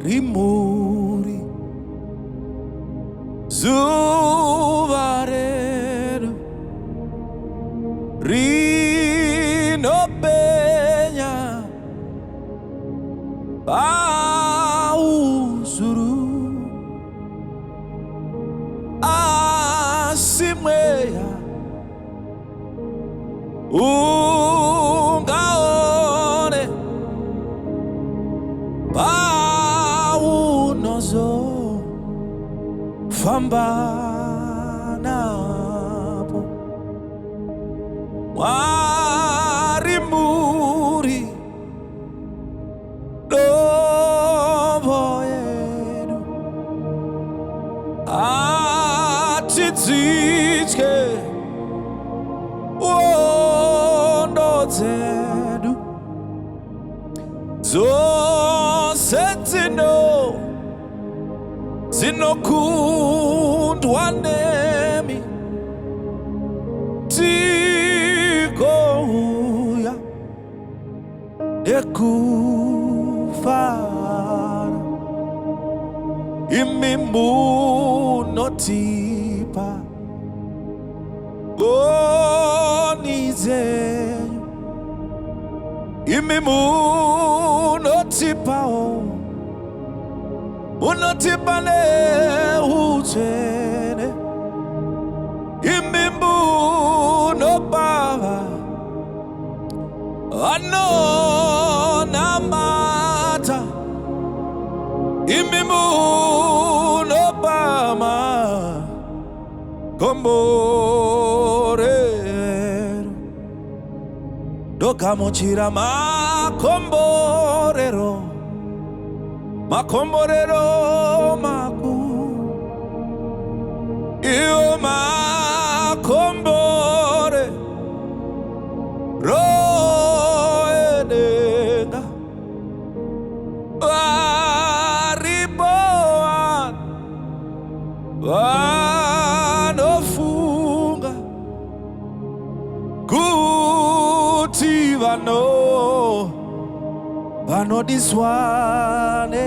rimuri zuvarero rinopenya pauzuru asimweya ungaone paunozo famba napo warimuri dovoyedu atitsike ondodzedu zosetino zinokundwa nemi tikohuya ekufara imimunotipa onizenyu imimunotipao unotipane uchene imimmunobava anonamata imimmunobama komborero dogamuchira makomborero makomborero maku iyo makombore roenenga wariboan wanofunga kuti vanodiswane.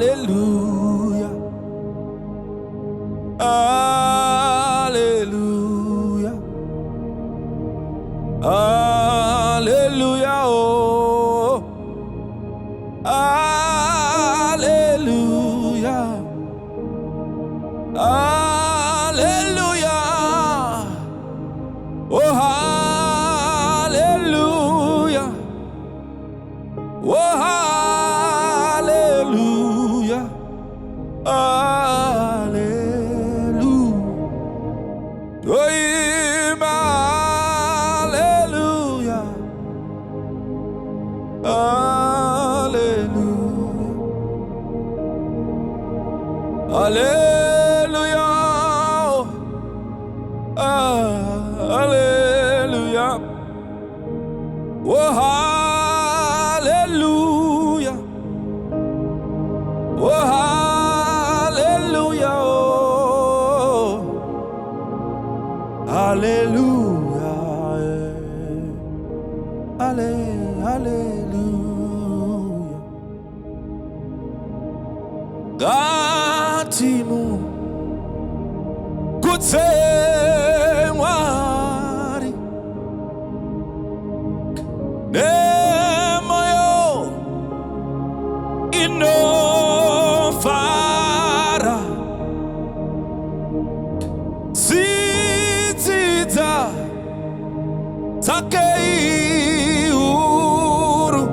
Hallelujah, hallelujah, hallelujah, oh, hallelujah, hallelujah, oh, hallelujah, oh, hallelujah, hallelujah, oh, hallelujah, hallelujah, hallelujah, oh, hallelujah, oh, hallelujah, oh, hallelujah, hallelujah. Gatimu kutsengwari nemoyo inofara zitsitsa tsakeiuru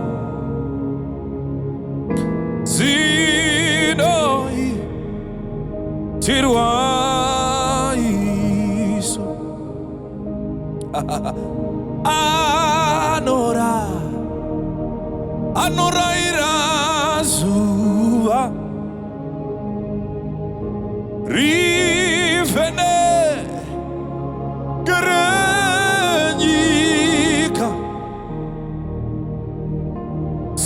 zinoi tirwaiso anora irazuva rifene gerenyika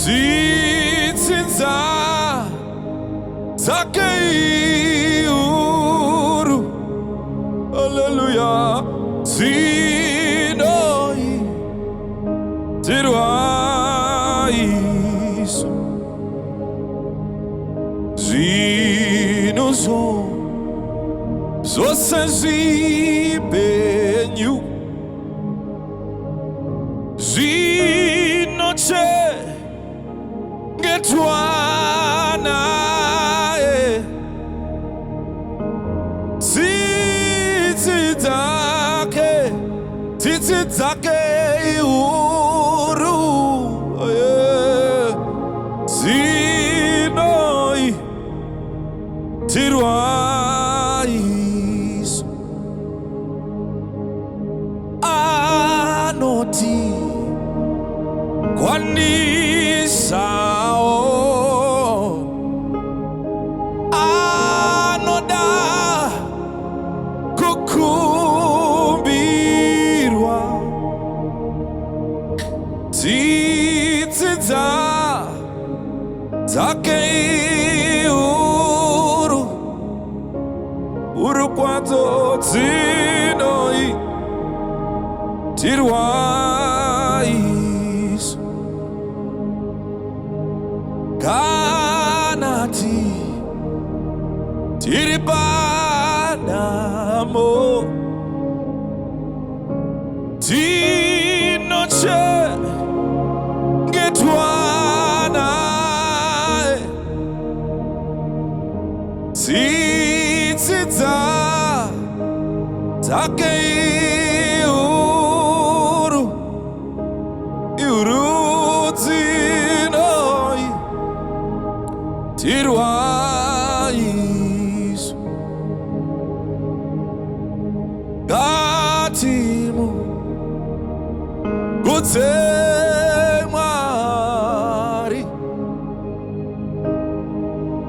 zitsinza zakeiuru hallelujah zinoi tirwaiso Ibuzo Zosenzibenyu Zinoche Getwana Titidake Iuru Zinoi Tiruais Anoti Kwanisao Anoda Kukumbirwa Titidza Take Uru quanto zinoi Tiruais Kanati Tiribanamo Tinoche Getwana Titidza Take Iuru Zinoi Tiruais Gatimu Gutsemari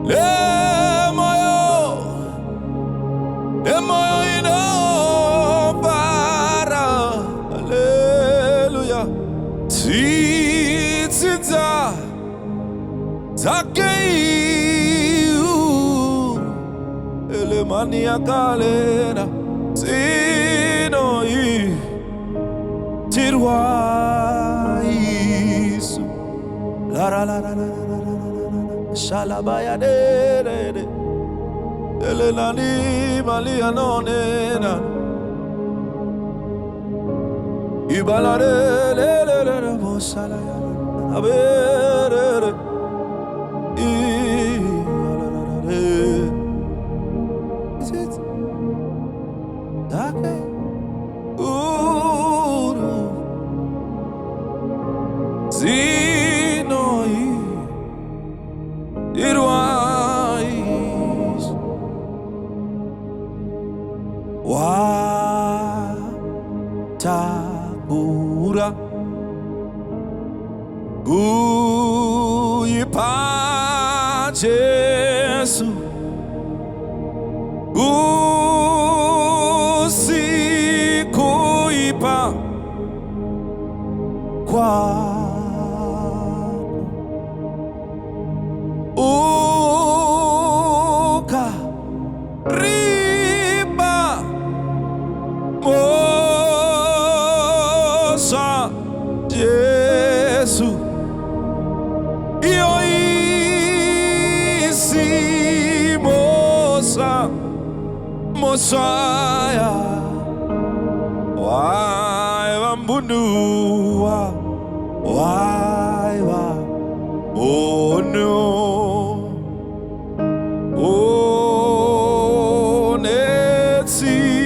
Lemoyo ino para Hallelujah Titidza Zakeu Elemania kalena Zinoi Tiruais La la la la la la la Shalabaya de Elelani Malia nonena Ibalare le bosala abere Is it Dake Uru Zinoi Iruais Watabura Guipa Jesu Gusi Guipa Kwa Uka Riba Mosa Jesu Ioisi Mosa Mosaya Waiwa mbunua Waiwa Oh no Oh netiti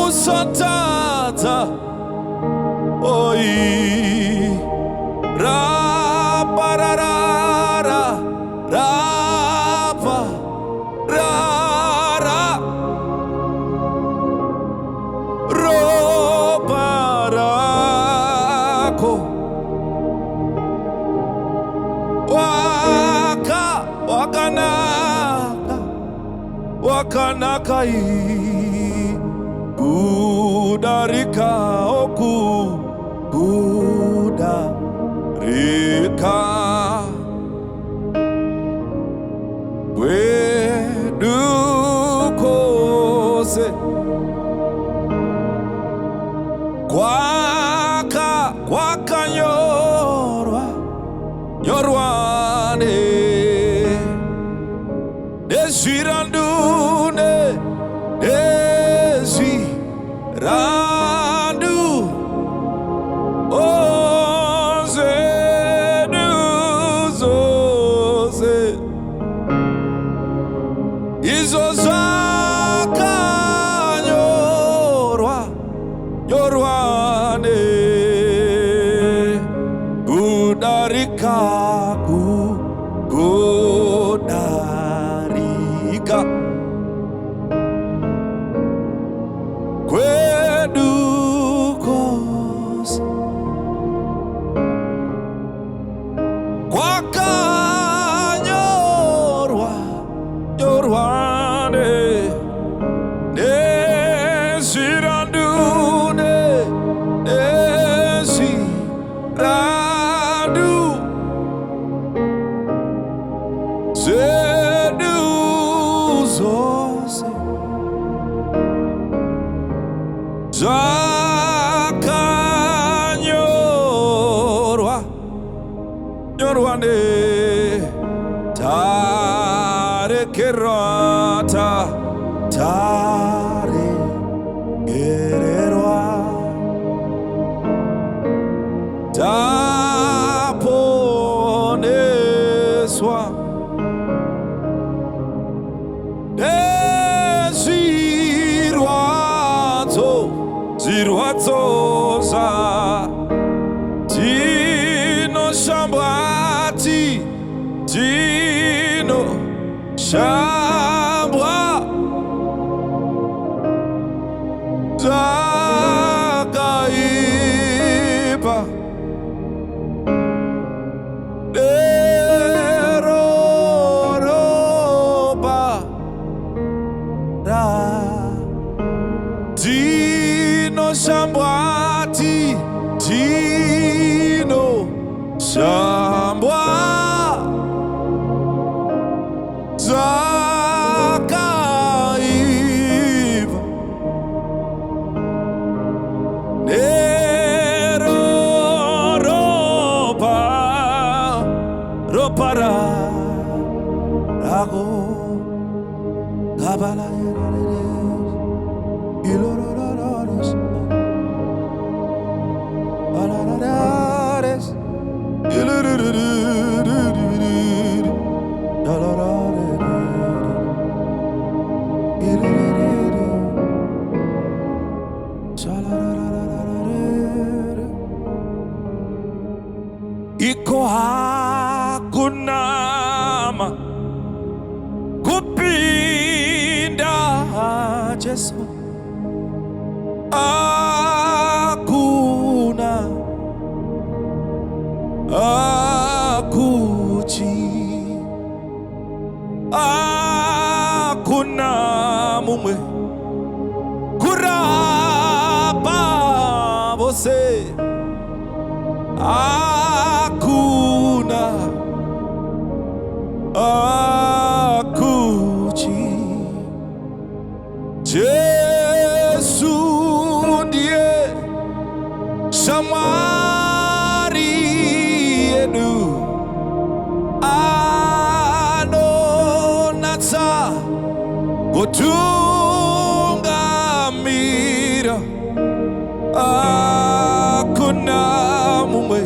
Usa tata Oi Rapa rara Rapa rara Ropa rako Wakanaka Gudarika oku Gudarika Wedukose Kwakanyorwa izo zakanyorwa nyorwane kudarika kudarika kwedu kose kwakanyorwa nyorwane nezirandune nezirandu zedu zose zakanyorwa nyorwane tarekerata tarekererwa taponeswa zirwadzo za tino shambati tino shambwa zakaipa deroroba ra tino shambati tino shambwa zakaiva neroroba ropara rago gabala ilororos alarares iko hakunama kupinda Yesu hakuna akuchi hakuna mumwe kuraba você hakuna akuchi Yesu ndiye shamwari yenu anonatsa kutungamira hakuna mumwe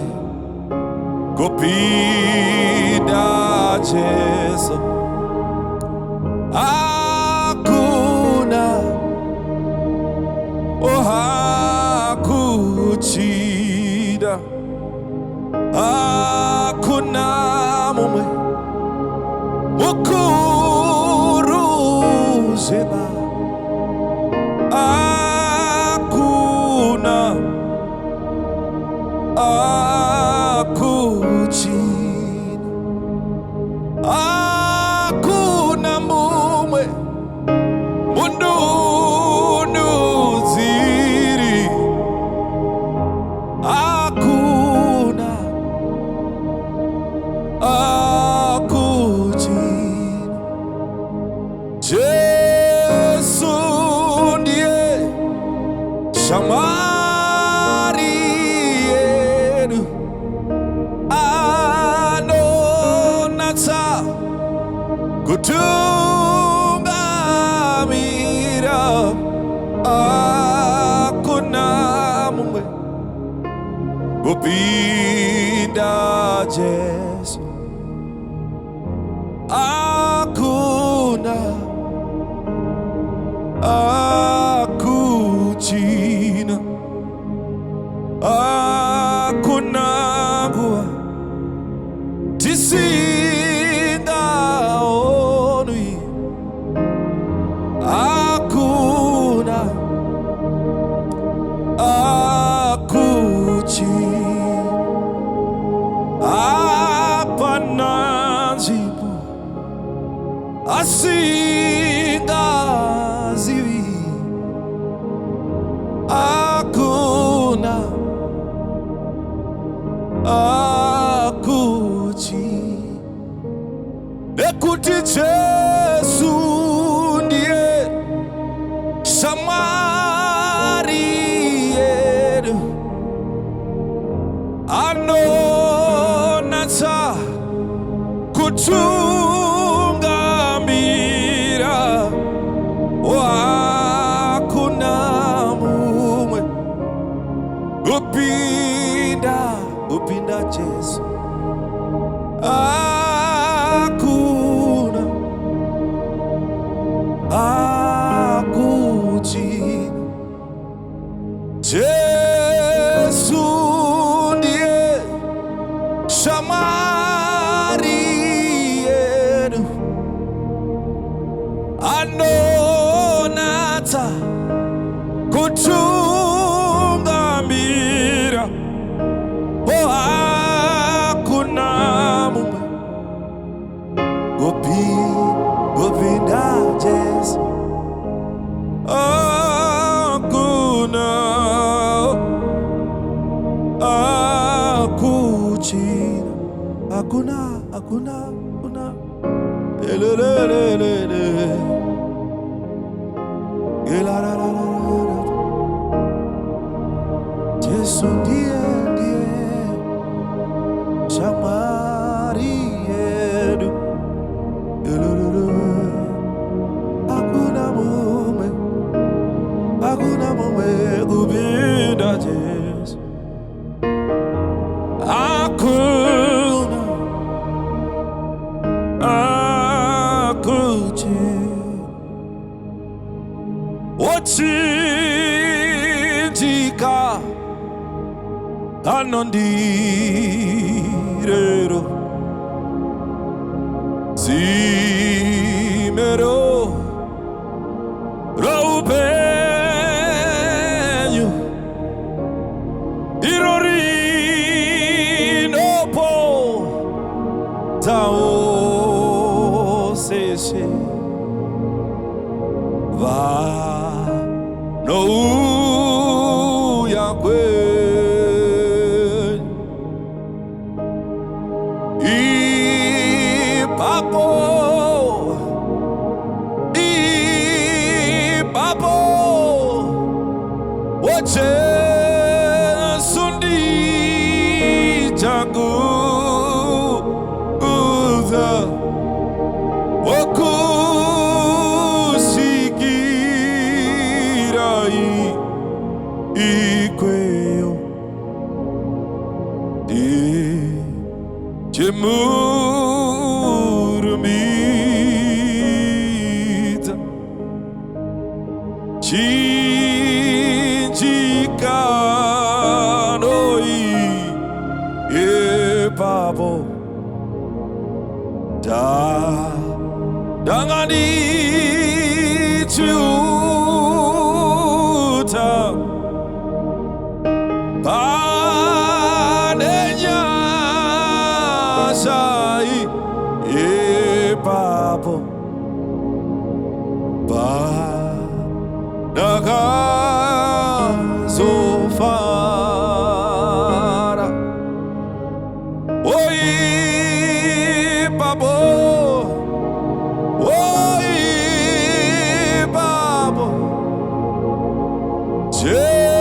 kupinda Yesu hakuna hakuchida hakuna mumwe mukuru zeba hakuna akuchida hakuna mumwe mundunuziri hakuna akuchida Yesu ndiye shamari yenu anonatsa kutungamira hakuna mumwe kupinda Yesu hakuna akuchina akunagua tisingaonwi akuna akuchina apananzipo asingaziwi akuna akuchina nekuti Jesu ndiye shamwari yedu anonatsa kutungamira wakuna mumwe upinda Jesu akuna akuchina Jesu ndiye shamwari yedu anonatsa kutungamira hakuna mumwe upinda Jesu hakuna akuchina hakuna elelelele Jesu ndiye shamwari yedu hakuna mumwe kupinda Jesu hakuna akuchina wochinjika anondirero zimero raupenyu irorinopo taosese va nouya kwenyu ipapo Jesu ndichaguza wokusikira ikweyo chemurumidza chinjikanoi epapo danganichuta panenyashai epapo nakazofara oipabo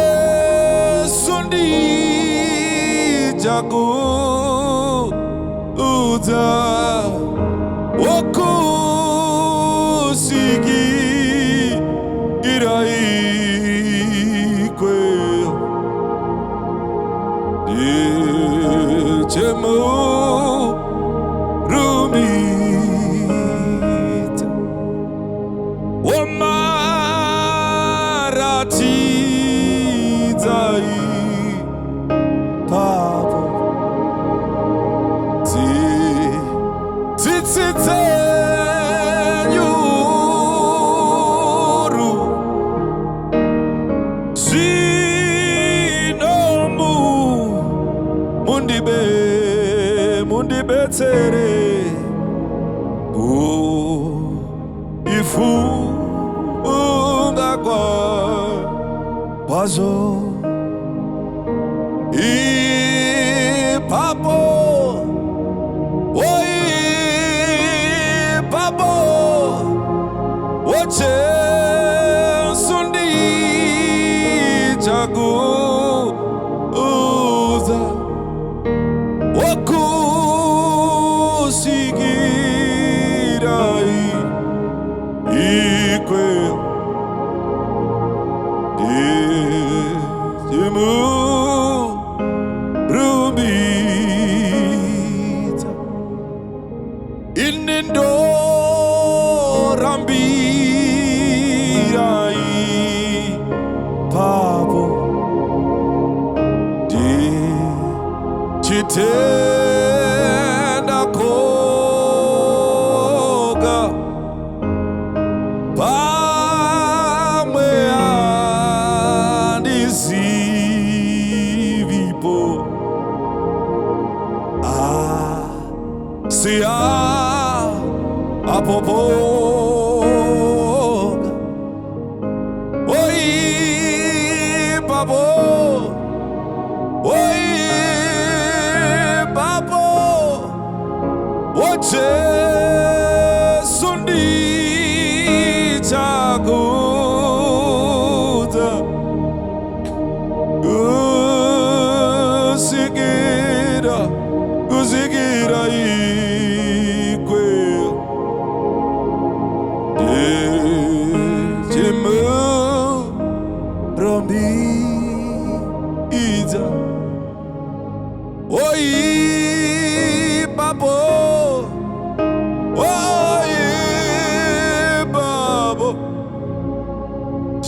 Jesu ndichaguza wokusikira ikweyo chemurumidza wazo ipapo ipapo wote sundi chaguza wakusigira ikwe rumita inendo rambira papo di chitenda koga pamwe andisivipo sia apopoga oi papo oi papo wote sundi chaguza kusigira ikwe jimu rombita oi papo oi babo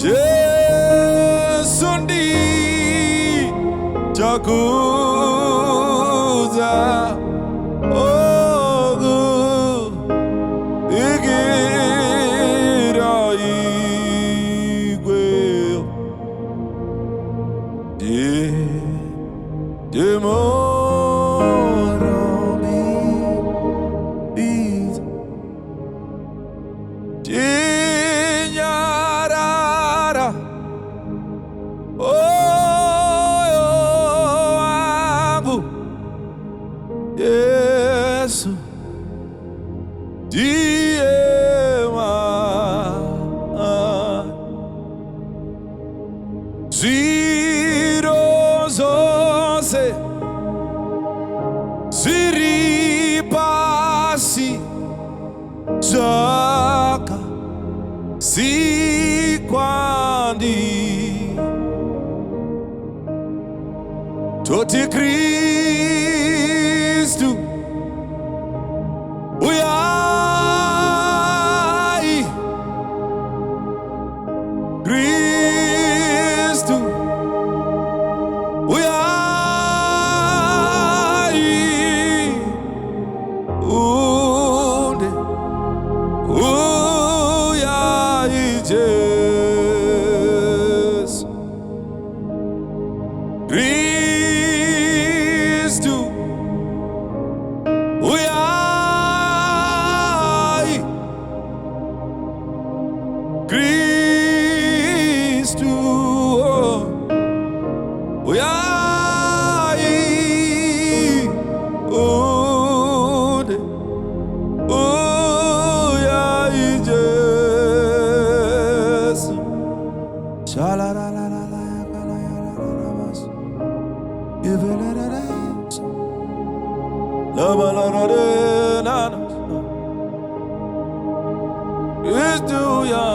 jesundi chakuza ogu igira igwe demoromi dinyarara Yesu diema ziro zose ziripasi zaka sikwandi toti Kristu uyai Kristu uyai unde uyai Jesu Kristu uyai Kristu uyai unde uyai Jesu shalalala yakalayaras ivelerares labalaranas Kristu ya